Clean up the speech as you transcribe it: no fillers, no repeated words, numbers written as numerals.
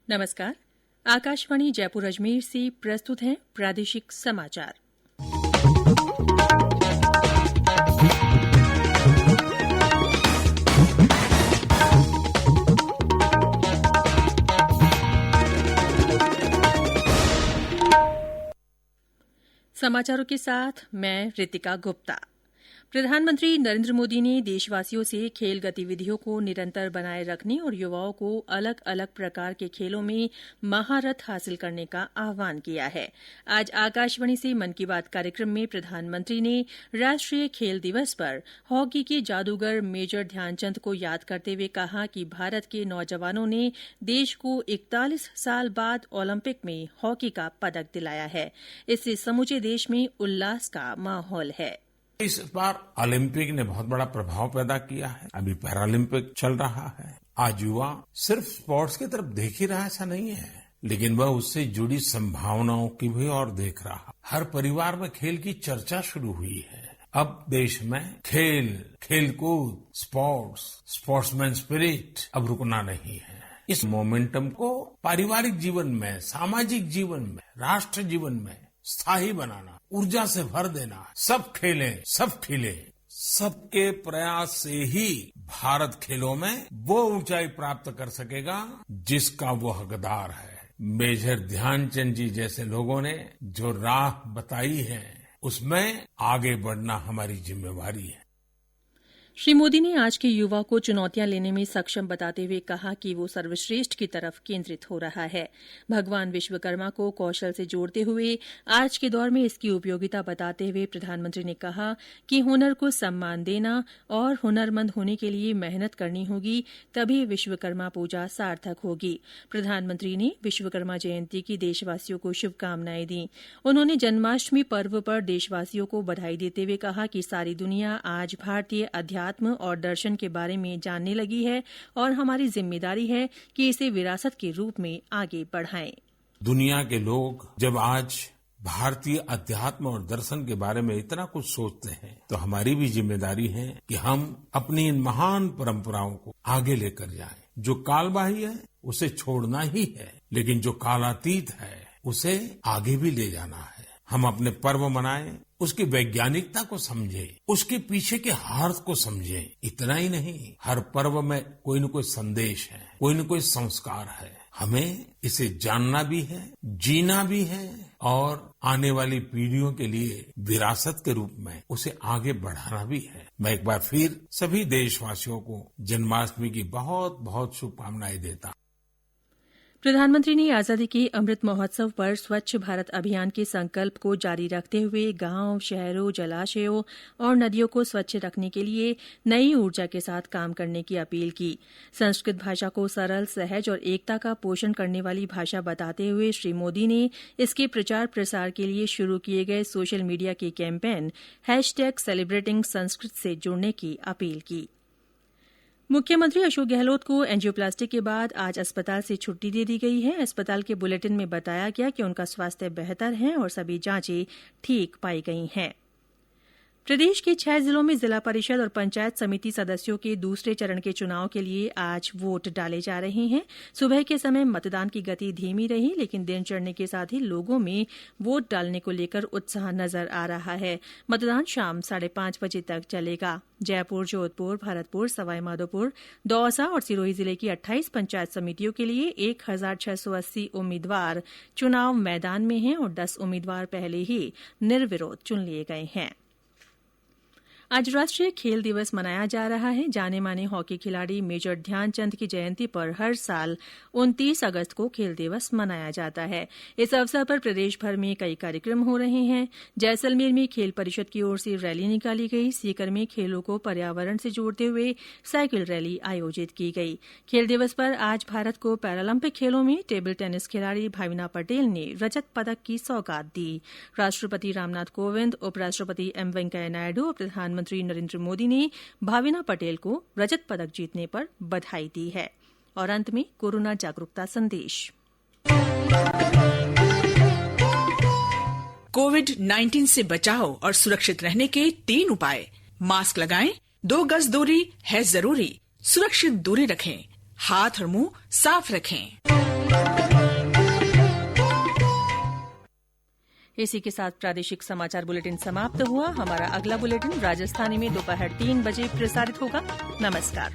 नमस्कार। आकाशवाणी जयपुर अजमेर से प्रस्तुत हैं प्रादेशिक समाचार। समाचारों के साथ मैं रितिका गुप्ता। प्रधानमंत्री नरेंद्र मोदी ने देशवासियों से खेल गतिविधियों को निरंतर बनाए रखने और युवाओं को अलग अलग प्रकार के खेलों में महारत हासिल करने का आह्वान किया है। आज आकाशवाणी से मन की बात कार्यक्रम में प्रधानमंत्री ने राष्ट्रीय खेल दिवस पर हॉकी के जादूगर मेजर ध्यानचंद को याद करते हुए कहा कि भारत के नौजवानों ने देश को 41 साल बाद ओलंपिक में हॉकी का पदक दिलाया है। इससे समूचे देश में उल्लास का माहौल है। इस बार ओलंपिक ने बहुत बड़ा प्रभाव पैदा किया है। अभी पैरालंपिक चल रहा है। आज युवा सिर्फ स्पोर्ट्स की तरफ देख ही रहा ऐसा नहीं है, लेकिन वह उससे जुड़ी संभावनाओं की भी और देख रहा। हर परिवार में खेल की चर्चा शुरू हुई है। अब देश में खेलकूद, स्पोर्ट्समैन स्पिरिट अब रुकना नहीं है। इस मोमेंटम को पारिवारिक जीवन में, सामाजिक जीवन में, राष्ट्र जीवन में स्थायी बनाना, ऊर्जा से भर देना। सब खेलें, सब खिले। सबके प्रयास से ही भारत खेलों में वो ऊंचाई प्राप्त कर सकेगा जिसका वो हकदार है। मेजर ध्यानचंद जी जैसे लोगों ने जो राह बताई है, उसमें आगे बढ़ना हमारी जिम्मेवारी है। श्री मोदी ने आज के युवा को चुनौतियां लेने में सक्षम बताते हुए कहा कि वो सर्वश्रेष्ठ की तरफ केंद्रित हो रहा है। भगवान विश्वकर्मा को कौशल से जोड़ते हुए आज के दौर में इसकी उपयोगिता बताते हुए प्रधानमंत्री ने कहा कि हुनर को सम्मान देना और हुनरमंद होने के लिए मेहनत करनी होगी, तभी विश्वकर्मा पूजा सार्थक होगी। प्रधानमंत्री ने विश्वकर्मा जयंती की देशवासियों को शुभकामनाएं दी। उन्होंने जन्माष्टमी पर्व पर देशवासियों को बधाई देते हुए कहा कि सारी दुनिया आज भारतीय अध्यात्म और दर्शन के बारे में जानने लगी है और हमारी जिम्मेदारी है कि इसे विरासत के रूप में आगे बढ़ाएं। दुनिया के लोग जब आज भारतीय अध्यात्म और दर्शन के बारे में इतना कुछ सोचते हैं, तो हमारी भी जिम्मेदारी है कि हम अपनी इन महान परंपराओं को आगे लेकर जाएं। जो कालबाह्य है उसे छोड़ना ही है, लेकिन जो कालातीत है उसे आगे भी ले जाना है। हम अपने पर्व मनाएं, उसकी वैज्ञानिकता को समझें, उसके पीछे के अर्थ को समझें। इतना ही नहीं, हर पर्व में कोई न कोई संदेश है, कोई न कोई संस्कार है। हमें इसे जानना भी है, जीना भी है और आने वाली पीढ़ियों के लिए विरासत के रूप में उसे आगे बढ़ाना भी है। मैं एक बार फिर सभी देशवासियों को जन्माष्टमी की बहुत बहुत शुभकामनाएं देता हूं। प्रधानमंत्री ने आजादी के अमृत महोत्सव पर स्वच्छ भारत अभियान के संकल्प को जारी रखते हुए गांव, शहरों, जलाशयों और नदियों को स्वच्छ रखने के लिए नई ऊर्जा के साथ काम करने की अपील की। संस्कृत भाषा को सरल, सहज और एकता का पोषण करने वाली भाषा बताते हुए श्री मोदी ने इसके प्रचार प्रसार के लिए शुरू किए गए सोशल मीडिया के कैंपेन #सेलिब्रेटिंगसंस्कृत से जुड़ने की अपील की। मुख्यमंत्री अशोक गहलोत को एंजियोप्लास्टी के बाद आज अस्पताल से छुट्टी दे दी गई है। अस्पताल के बुलेटिन में बताया गया कि उनका स्वास्थ्य बेहतर है और सभी जांचें ठीक पाई गई हैं। प्रदेश के 6 जिलों में जिला परिषद और पंचायत समिति सदस्यों के दूसरे चरण के चुनाव के लिए आज वोट डाले जा रहे हैं। सुबह के समय मतदान की गति धीमी रही, लेकिन दिन चढ़ने के साथ ही लोगों में वोट डालने को लेकर उत्साह नजर आ रहा है। मतदान शाम 5:30 बजे तक चलेगा। जयपुर, जोधपुर, भरतपुर, सवाईमाधोपुर, दौसा और सिरोही जिले की 28 पंचायत समितियों के लिए 1680 उम्मीदवार चुनाव मैदान में हैं और 10 उम्मीदवार पहले ही निर्विरोध चुन लिए गए हैं। आज राष्ट्रीय खेल दिवस मनाया जा रहा है। जाने माने हॉकी खिलाड़ी मेजर ध्यानचंद की जयंती पर हर साल 29 अगस्त को खेल दिवस मनाया जाता है। इस अवसर पर प्रदेश भर में कई कार्यक्रम हो रहे हैं। जैसलमेर में खेल परिषद की ओर से रैली निकाली गई। सीकर में खेलों को पर्यावरण से जोड़ते हुए साइकिल रैली आयोजित की गई। खेल दिवस पर आज भारत को पैरालंपिक खेलों में टेबल टेनिस खिलाड़ी भाविना पटेल ने रजत पदक की सौगात दी। राष्ट्रपति रामनाथ कोविंद, उपराष्ट्रपति एम वेंकैया नायडू और प्रधानमंत्री नरेंद्र मोदी ने भाविना पटेल को रजत पदक जीतने पर बधाई दी है। और अंत में कोरोना जागरूकता संदेश। कोविड-19 से बचाव और सुरक्षित रहने के 3 उपाय। मास्क लगाएं, 2 गज दूरी है जरूरी, सुरक्षित दूरी रखें, हाथ और मुंह साफ रखें। इसी के साथ प्रादेशिक समाचार बुलेटिन समाप्त हुआ। हमारा अगला बुलेटिन राजस्थानी में दोपहर 3 बजे प्रसारित होगा। नमस्कार।